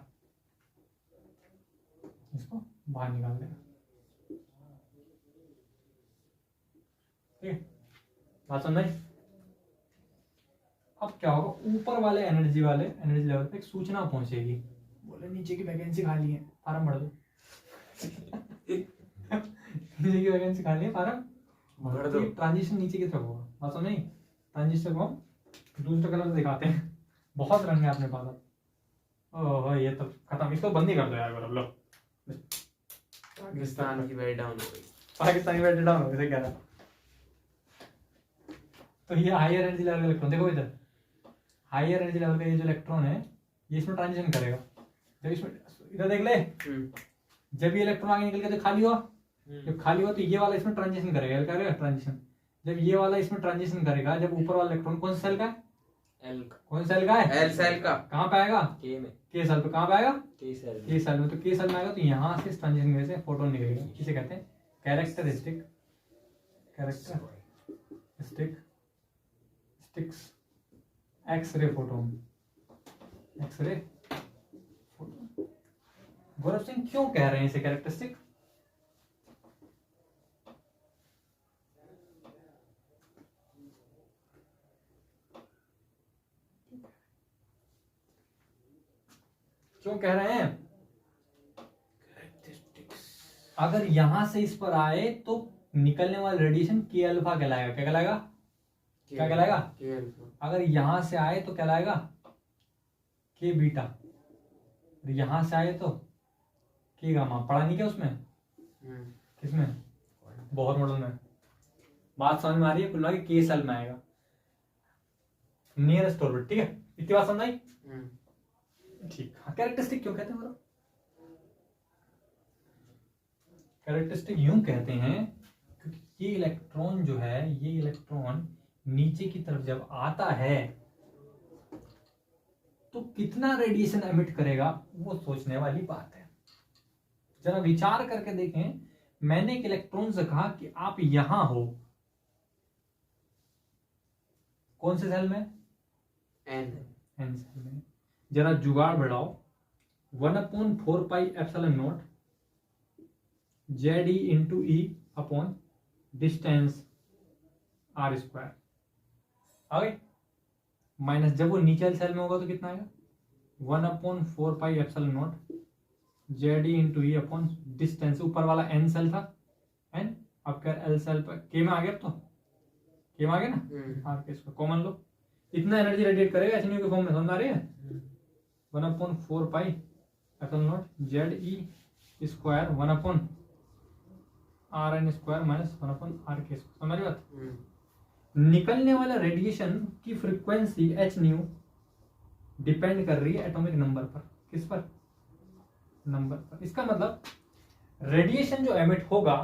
इसको बाहर निकाल देगा, ठीक है, बात समझ। अब क्या होगा, ऊपर वाले एनर्जी लेवल पे एक सूचना पहुंचेगी, बोले नीचे की वैकेंसी खाली है, फार्म भर दो। नीचे की वैकेंसी खाली है, फार्म भर दो। ट्रांजिशन नीचे की तरफ होगा, बात समझ नहीं? ट्रांजिशन को हम दूसरे कलर से दिखाते हैं। बहुत रंग है अपने पास अब। ओह ये तो खत्म, इसको बंद ही कर दो यार, लो पाकिस्तान की वेट डाउन हो गई। पाकिस्तानी बैटरी डाउन हो गए, कह रहा। तो ये हायर एनर्जी लेवल का इलेक्ट्रॉन, देखो इधर हायर एनर्जी लेवल का ये जो इलेक्ट्रॉन है, ये इसमें ट्रांजिशन करेगा। जब इसमें इधर देख ले, जब ये इलेक्ट्रॉन आगे निकल के तो खाली हुआ, जब खाली हुआ तो ये वाला इसमें ट्रांजिशन करेगा, करेगा ट्रांजिशन। जब ये वाला इसमें ट्रांजिशन करेगा, जब ऊपर वाला इलेक्ट्रॉन कौन सा सेल का है, एल का, कौन सा सेल का है, एल सेल का, कहाँ पे आएगा, के में, के सेल पे। कहाँ पे आएगा, के सेल के सेल में। तो के सेल में आएगा तो यहाँ से इस ट्रांजिशन में से फोटोन निकलेगा, किसे कहते हैं, characteristic x ray photon. X ray photon. Gaurav Singh क्यों कह रहे हैं इसे कैरेक्टरिस्टिक? क्यों कह रहे हैं? अगर यहां से इस पर आए तो निकलने वाला रेडिएशन के अल्फा कहलाएगा। क्या कहलाएगा? क्या कहलाएगा? के अल्फा। अगर यहां से आए तो कहलाएगा के बीटा, यहां से आए तो के गामा। पढ़ा नहीं क्या उसमें? किसमें? बोहर मॉडल में। बात समझ में आ रही है? कुल के सेल में आएगा नियरेस्ट ऑर्बिट। ठीक है, इतनी बात समझ आई? ठीक। हाँ, कैरेक्टरिस्टिक क्यों कहते हैं? कैरेक्टरिस्टिक यूं कहते हैं क्योंकि ये इलेक्ट्रॉन जो है, ये इलेक्ट्रॉन नीचे की तरफ जब आता है तो कितना रेडिएशन एमिट करेगा, वो सोचने वाली बात है। जरा विचार करके देखें। मैंने एक इलेक्ट्रॉन से कहा कि आप यहां हो, कौन से सेल में? एन सेल में। जरा जुगाड़ बढ़ाओ, 1/4 pi epsilon naught Z e into e upon distance r square. आगे माइनस, जब वो नीचे सेल में होगा तो कितना आएगा? 1/4 pi epsilon naught Z e into e upon distance. ऊपर वाला एन सेल था, एन, अब क्या एल सेल पर के में आ गया, तो के में आ गया ना, आर के स्क्वायर कॉमन लो। इतना एनर्जी रेडिएट करेगा एच के फॉर्म में, समझ आ रही है? 1/4 pi epsilon naught Z E square 1/r n square minus 1/r के स्क्वायर। समझ रही बात? निकलने वाला रेडिएशन की फ्रीक्वेंसी एच न्यू डिपेंड कर रही है एटॉमिक नंबर पर। किस पर? नंबर पर। इसका मतलब रेडिएशन जो एमिट होगा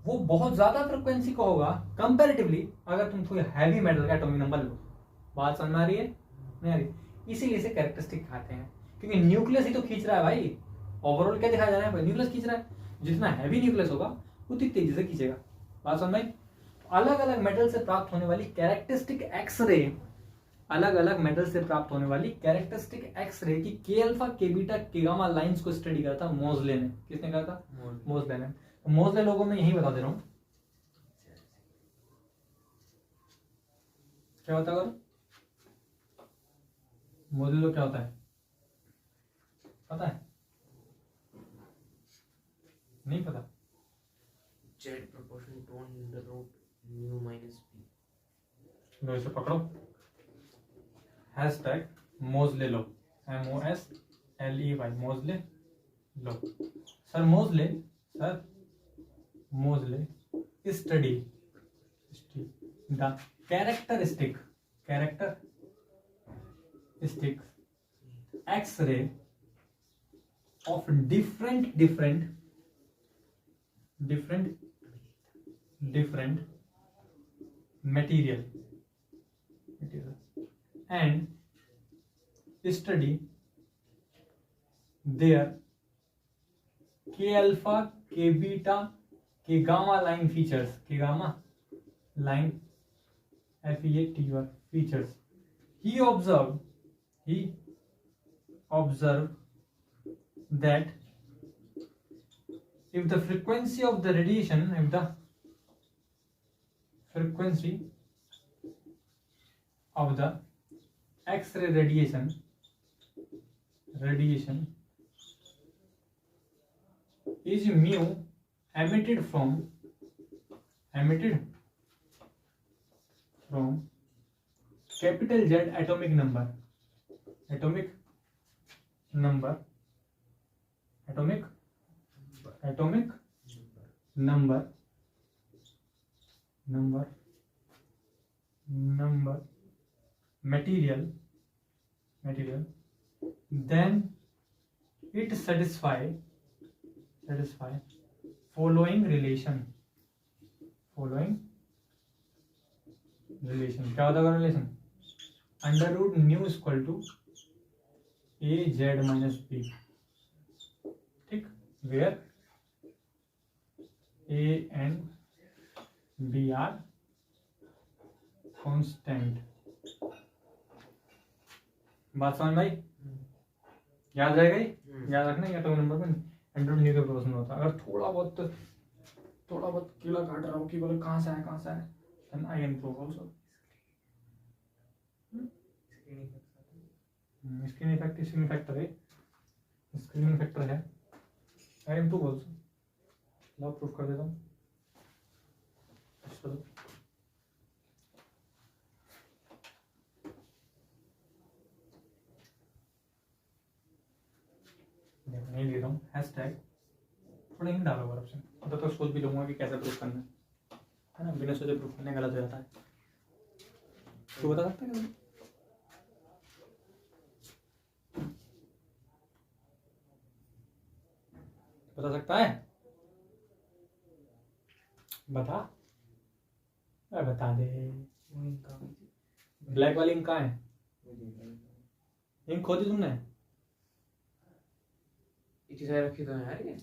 वो बहुत ज्यादा फ्रीक्वेंसी का होगा कंपैरेटिवली अगर तुम थोड़ी हैवी मेटल का एटॉमिक नंबर लो। बात समझ में आ रही है? नहीं आ रही? इसीलिए इसे कैरेक्टरिस्टिक कहते हैं, क्योंकि न्यूक्लियस ही तो खींच रहा है भाई। ओवरऑल क्या दिखाया जा रहा है? न्यूक्लियस खींच रहा है। जितना हैवी न्यूक्लियस होगा उतनी तेजी से खींचेगा। बात समझ में? अलग अलग मेटल से प्राप्त होने वाली कैरेक्टरिस्टिक एक्सरे, अलग अलग मेटल से प्राप्त होने वाली कैरेक्टरिस्टिक एक्सरे की के अल्फा, के बीटा, के गामा लाइंस को स्टडी करा था मोजले ने। किसने कहा था? मोजले ने। तो मोजले लोगों में यही बता दे रहा हूं। क्या होता है? मोजले लोग क्या होता है पता है? नहीं पता? Z proportion to under root nu minus P. लो इसे पकड़ो, हैशटैग मोजले लो, MOSLEY मोजले लो। Sir Moseley study the characteristic x ray of different material and study their k alpha, k beta, k gamma line features. K gamma line FEATUR features. He observed that if the frequency of the radiation, X-ray radiation is mu emitted from capital Z atomic number material, then it satisfy following relation. क्या होता है relation? Under root nu equal to A Z minus B, ठीक, where A and B are constant. बात समझ भाई? याद रहेगा ही, याद रखना ये एटॉमिक नंबर में अंडर रूट न्यू का प्रश्न होता है। अगर थोड़ा बहुत कीड़ा काट रहा हो कि बोले कहाँ से आए then I can prove also. Screening factor है, स्क्रीनिंग फैक्टर है, I can prove also. Low proof कर देता हूँ। नहीं ले रहा हूँ हैशटैग, थोड़ा हिंट डालो ऑप्शन, तो सोच भी लूंगा कि कैसे प्रूफ करना है ना, बिना सोचे प्रूफ करने गलत हो जाता है। तो बता सकते हैं बता सकता है? बता दे। ब्लैक वाली इंक कहाँ है? इंक खोदी तुमने? इतनी सारी रखी तो है यार ये,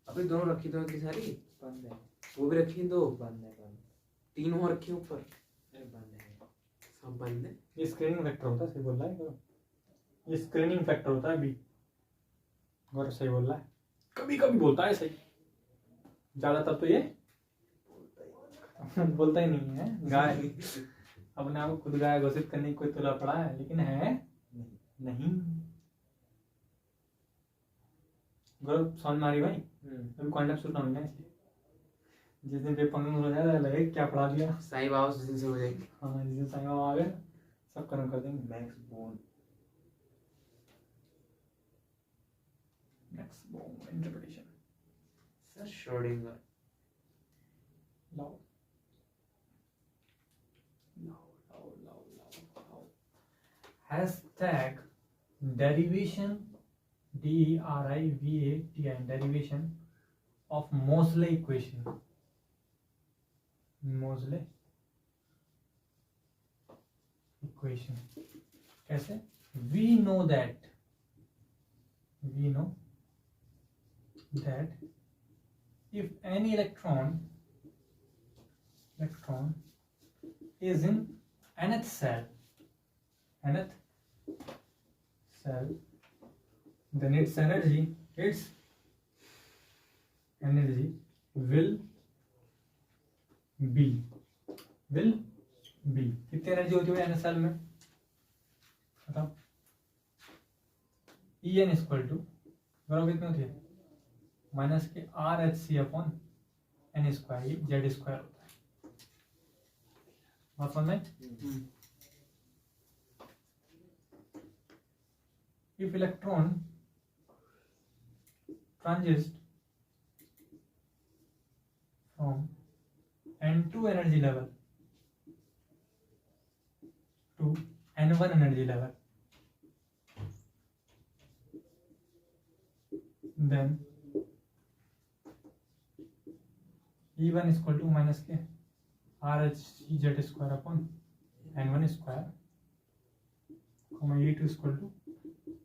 अभी दोनों रखी तो है इतनी सारी, बंद है, वो भी रखी दो, बंद है, तीन और रखी ऊपर, अरे बंद है, सब बंद है। ये स्क्रीनिंग फैक्टर होता है, सही बोल रहा है, ये स्क्रीनिंग फैक्टर होता है अभी, गौरव सही बोल रहा है, कभी कभी बोलता है सही, ज्यादातर तो ये बोलता ही नहीं है। गाय अपने आप को खुद गाय घोषित करने की कोई तुला पड़ा है, लेकिन है नहीं। गौरव समझ मारी भाई, अभी कॉन्टेक्ट सुनना होगा इसलिए, जिस दिन पेपर में हो जाएगा लगे क्या पढ़ा दिया। साईं बाबा उस दिन से हो जाएगी। हाँ, जिस दिन साईं बाबा आ गए सब कर्म कर देंगे। Max Born interpretation sir Schrodinger लाओ hashtag derivation DERIVATI derivation of Mosley equation. Mosley equation कैसे? We know that if any electron is in nth cell, then its energy will be कितनी एनर्जी होती है एन सेल में बताओ? En इक्वल टू बराबर कितनी होती है? माइनस के RH upon n square, Z square होता है। बात समझ में? If electron transits from N2 energy level to N1 energy level, then E1 is equal to minus k RH square upon N1 square, comma E2 is equal to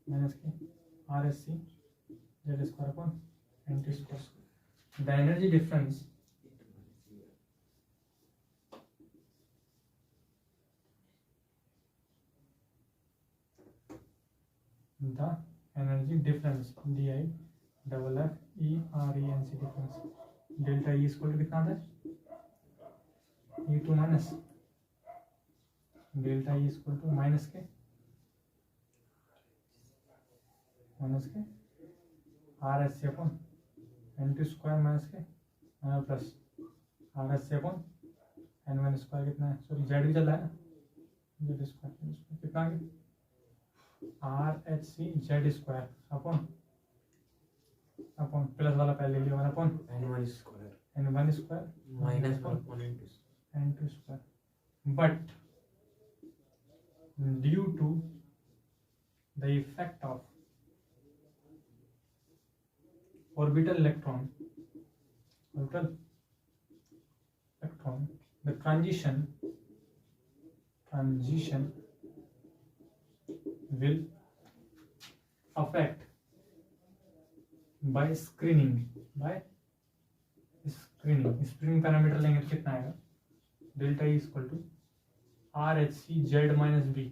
minus k RSC Z square upon N2 square. The energy difference DI double F E R E N C difference delta E is equal to कितना आता है? E2 minus delta E equal to minus के R S C upon N two square minus K plus R S C upon N one square कितना है, सॉरी जेड भी चल रहा है ना, जेड स्क्वायर कितना आ गया R H C Z square upon plus वाला पहले ले लिया one upon n1 square N one square minus 1 upon n2 N two square, but due to the effect of orbital electron, the transition will affect by screening parameter लेंगे तो कितना आएगा, delta E equal to R H C Z minus B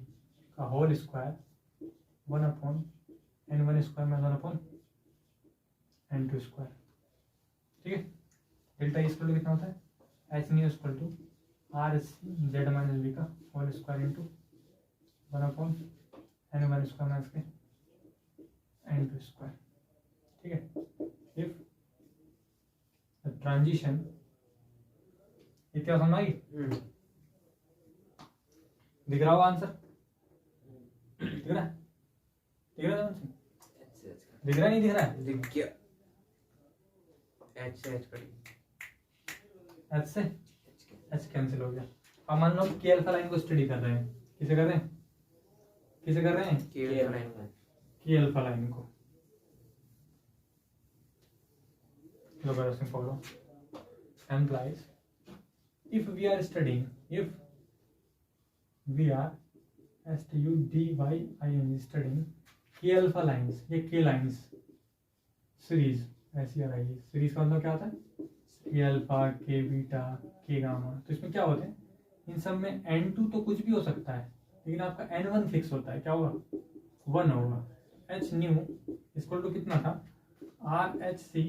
का whole square one upon N one square minus one upon N two square, ठीक है। डेल्टा इक्वल टू कितना होता है, H nu equal to R H C Z minus B का whole square into one upon N one square minus K N two square, ठीक है। इफ द ट्रांजिशन इतना समझ आई, दिख रहा होगा आंसर, दिख रहा है, नहीं दिख रहा है, दिख गया h से h कटी, एच से एच कैंसिल हो गया। अब मान लो के अल्फा लाइन को स्टडी कर रहे हैं, किसे कर रहे हैं के अल्फा लाइन को, follow implies if we are studying studying k alpha lines, ये k lines सीरीज ऐसी आ रही है, सीरीज का मतलब क्या होता है k alpha k beta k gamma, तो इसमें क्या होते हैं, इन सब में n2 तो कुछ भी हो सकता है लेकिन आपका n1 फिक्स होता है, क्या होगा 1 होगा। h न्यू इक्वल टू कितना था R H C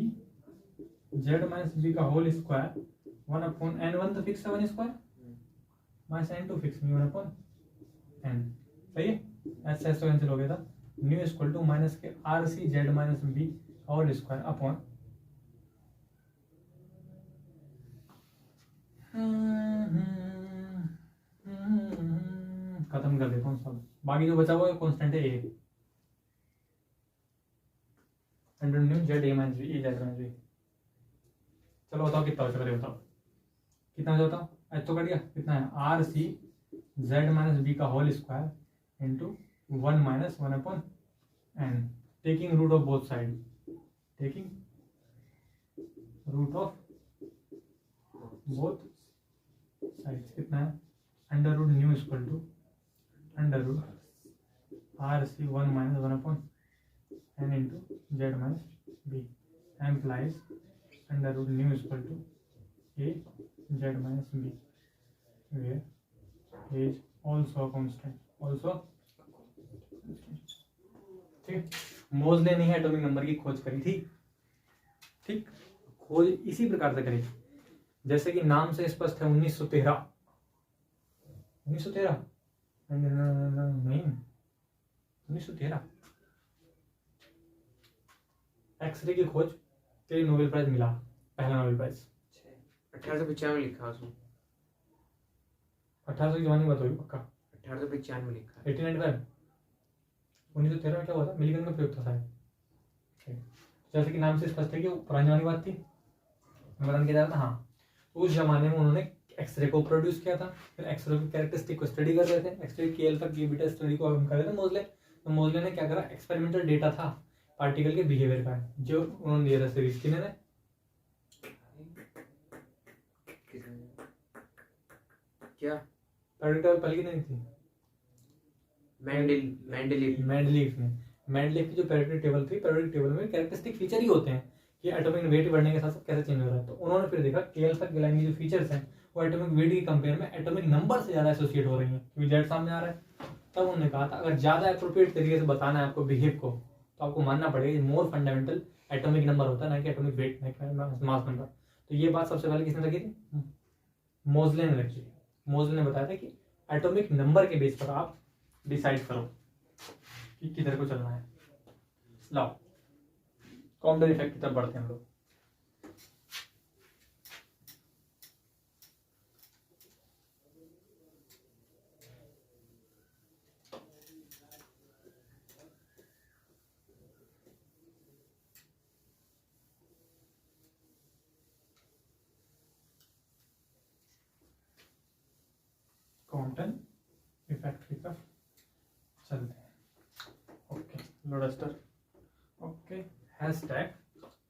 Z minus B का whole square one upon N one तो फिक्स है one square minus N two fix नहीं वन अपॉन एन, सही है। एच से एच तो कैंसिल हो गया था, न्यू इक्वल टू माइनस के आर सी Z minus b whole square upon खत्म कर देता हूँ सब, बाकी जो बचा हुआ है कांस्टेंट है A under nu Z A minus B A Z minus B. चलो बताओ कितना बचा, पहले बताओ कितना बचा, बताओ एच तो कट गया, कितना है आर सी जेड माइनस बी का whole square into one minus one upon N, taking root of both side, taking root of both sides, कितना है under root nu equal to under root R C one minus one upon N into Z minus B implies under root nu equal to A Z minus B where is also constant, also ठीक। मोज़ले ने एटॉमिक नंबर की खोज करी थी, ठीक, खोज इसी प्रकार से करी जैसे कि नाम से स्पष्ट है 1913 नहीं 1913 एक्सरे की खोज के लिए नोबेल प्राइज मिला, पहला नोबेल प्राइज 1895 लिखा उसमें, 1800 की जवानी बात होगी पक्का, 1895 में लिखा 1895 1913 में क्या हुआ था, मिलीगन का प्रयोग था शायद, जैसे कि नाम से स्पष्ट है कि वो पुरानी जमाने की बात थी, बता किया जा रहा था। हाँ, उस जमाने में उन्होंने एक्सरे को प्रोड्यूस किया था, फिर एक्सरे की कैरेक्टरिस्टिक को स्टडी कर रहे थे, एक्सरे के अल्फा के बीटा स्टडी को हम कर रहे थे मोज़ले, तो मोज़ले ने क्या करा, एक्सपेरिमेंटल डेटा था पार्टिकल के बिहेवियर का जो उन्होंने दिया था सीरीज, किन्होंने क्या पार्टिकल पहले की नहीं थी, मेंडलीफ की जो पेरियोडिक टेबल थी, पेरियोडिक टेबल में कैरेक्टरिस्टिक फीचर ही होते हैं कि एटॉमिक वेट बढ़ने के साथ साथ कैसे चेंज हो रहा है, तो उन्होंने फिर देखा के अल्फा के लाइन की जो फीचर्स हैं वो एटॉमिक वेट के कंपेयर में एटॉमिक नंबर से ज्यादा एसोसिएट हो रही हैं, क्योंकि जेड सामने आ रहा है। तब उन्होंने कहा था अगर ज्यादा एप्रोप्रिएट तरीके से बताना है आपको बिहेव को, तो आपको मानना पड़ेगा मोर फंडामेंटल एटॉमिक नंबर होता है ना कि एटॉमिक वेट, ना कि मास नंबर। तो ये बात सबसे पहले किसने रखी थी, मोज़ले ने रखी थी। मोज़ले ने बताया था कि एटॉमिक नंबर के बेस पर आप डिसाइड करो कि किधर को चलना है। लाओ कॉम्पटन इफेक्ट की तरफ बढ़ते हैं हम लोग। कॉम्पटन इफेक्ट की तरफ चलते हैं। Okay lodestar. Okay hashtag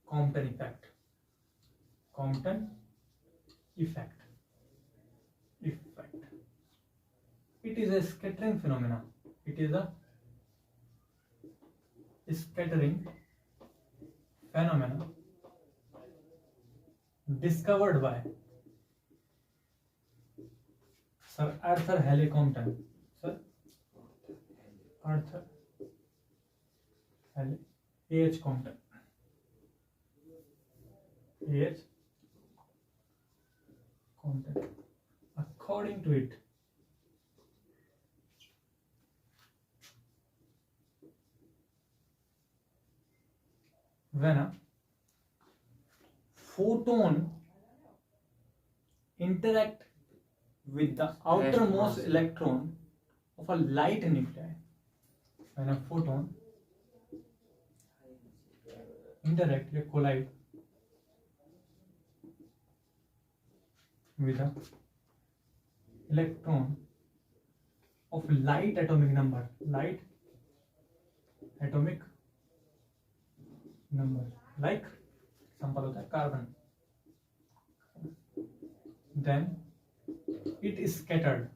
Compton effect. Compton effect it is a scattering phenomena. It is a scattering phenomena discovered by Sir Arthur Halley Compton. Sir Arthur Halley A.H. Compton. A.H. Compton. According to it, when a photon interact with the outermost electron of a light nuclei, when a photon interact or collide with a electron of light atomic number, like example होता है carbon, then it is scattered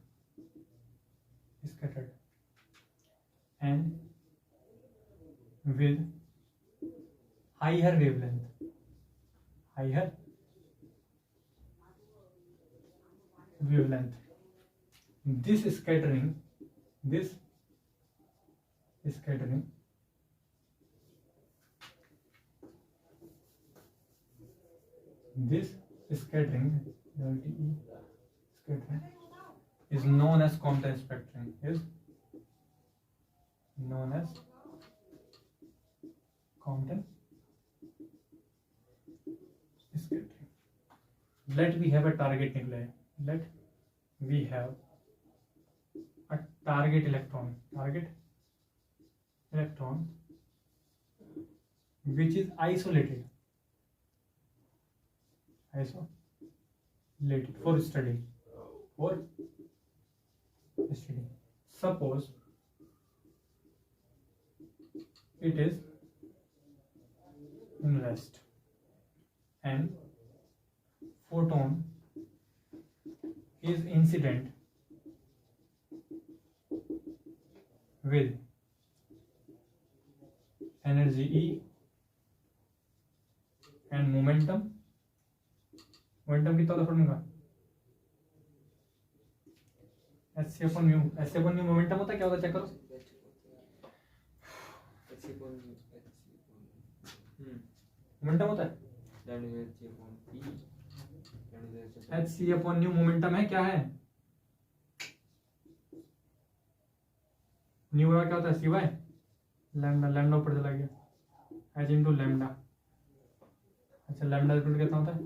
and with higher wavelength, this scattering is known as Compton spectrum. Is known as Compton spectrum. Let we have a target nuclei. Let we have a target electron which is isolated for study. Suppose it is in rest and photon is incident with energy E and momentum कितना होता है फॉर्मूला h/μ मोमेंटम होता है, क्या होता है चेक करो। मोमेंटम होता है h/μ मोमेंटम है, क्या है न्यू का क्या होता है cy लैम्डा ऊपर चला गया h इंटू लैम्डा। अच्छा लैम्डा कितना होता है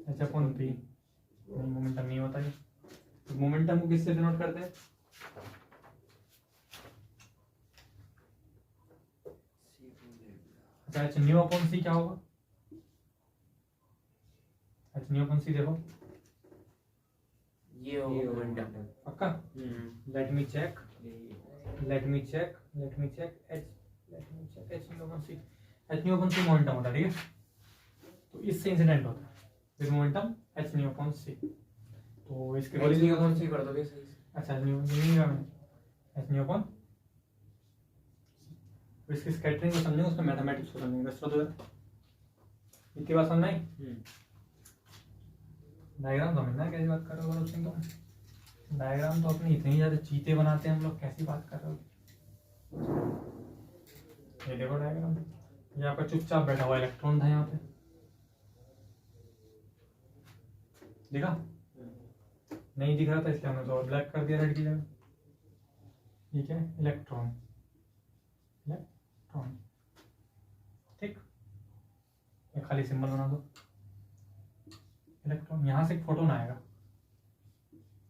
h/p। नहीं मोमेंटम नहीं होता है। तो मोमेंटम को किससे डिनोट करते हैं? अच्छा h/c क्या होगा? h/c देखो ये होगा मोमेंटम पक्का। Let me check h/c momentum होता है, ठीक है। तो इससे इंसिडेंट होता है फिर मोमेंटम h/c। तो इसके h/c कर दोगे सही। अच्छा h/c तो इसकी स्कैटरिंग को समझेंगे, उसका मैथमेटिक्स को समझेंगे। तो इतनी बात समझना ही। डायग्राम समझना है, कैसी बात कर रहे हो तुम? तो डायग्राम तो अपनी इतनी ज्यादा चीते बनाते हैं हम लोग, कैसी बात कर रहे हो? ये देखो डायग्राम, ये आपका चुपचाप बैठा हुआ इलेक्ट्रॉन था यहाँ पे, देखा नहीं दिख रहा था इसलिए हमने तो और ब्लैक कर दिया रेड की जगह। ठीक है, इलेक्ट्रॉन इलेक्ट्रॉन, ठीक, ये खाली सिंबल बना दो इलेक्ट्रॉन। यहाँ से एक फोटोन आएगा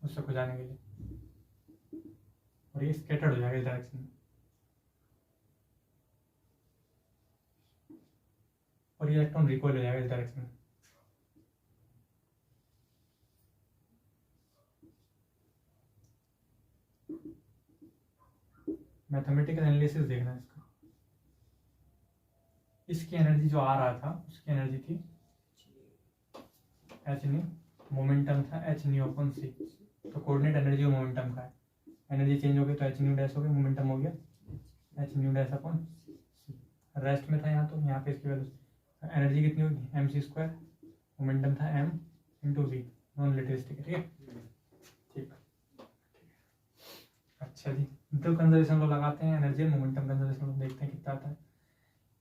उससे को जाने के लिए, और ये स्कैटर्ड हो जाएगा इस डायरेक्शन में, और ये इलेक्ट्रॉन रिकॉइल हो जाएगा इस डायरेक्शन में। मैथमेटिकल एनालिसिस देखना है इसका। इसकी एनर्जी जो आ रहा था उसकी एनर्जी थी एच न्यू, मोमेंटम था एच न्यू अपॉन सी, तो कोऑर्डिनेट एनर्जी और मोमेंटम का है। एनर्जी चेंज हो गई तो एच न्यू डैश हो गया, मोमेंटम हो गया एच न्यू डैश अपॉन सी। रेस्ट में था यहाँ, तो यहाँ पे इसकी वैल्यू एनर्जी कितनी होगी एम सी स्क्वायर, मोमेंटम था m into v, non relativistic है, ठीक है। ठीक, अच्छा जी, तो कंजर्वेशन को लगाते हैं, एनर्जी और मोमेंटम कंजर्वेशन को देखते हैं कितना आता है।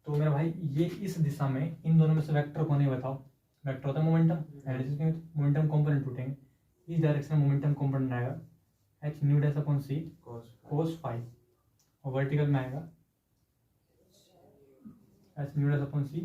तो मेरा भाई ये इस दिशा में इन दोनों में से वेक्टर को नहीं बताओ, वेक्टर होता है मोमेंटम, एनर्जी में मोमेंटम कंपोनेंट टूटेंगे, इस डायरेक्शन में मोमेंटम कंपोनेंट आएगा एच न्यू डैश अपॉन सी कोस फाई, और वर्टिकल में आएगा एच न्यू डैश अपॉन सी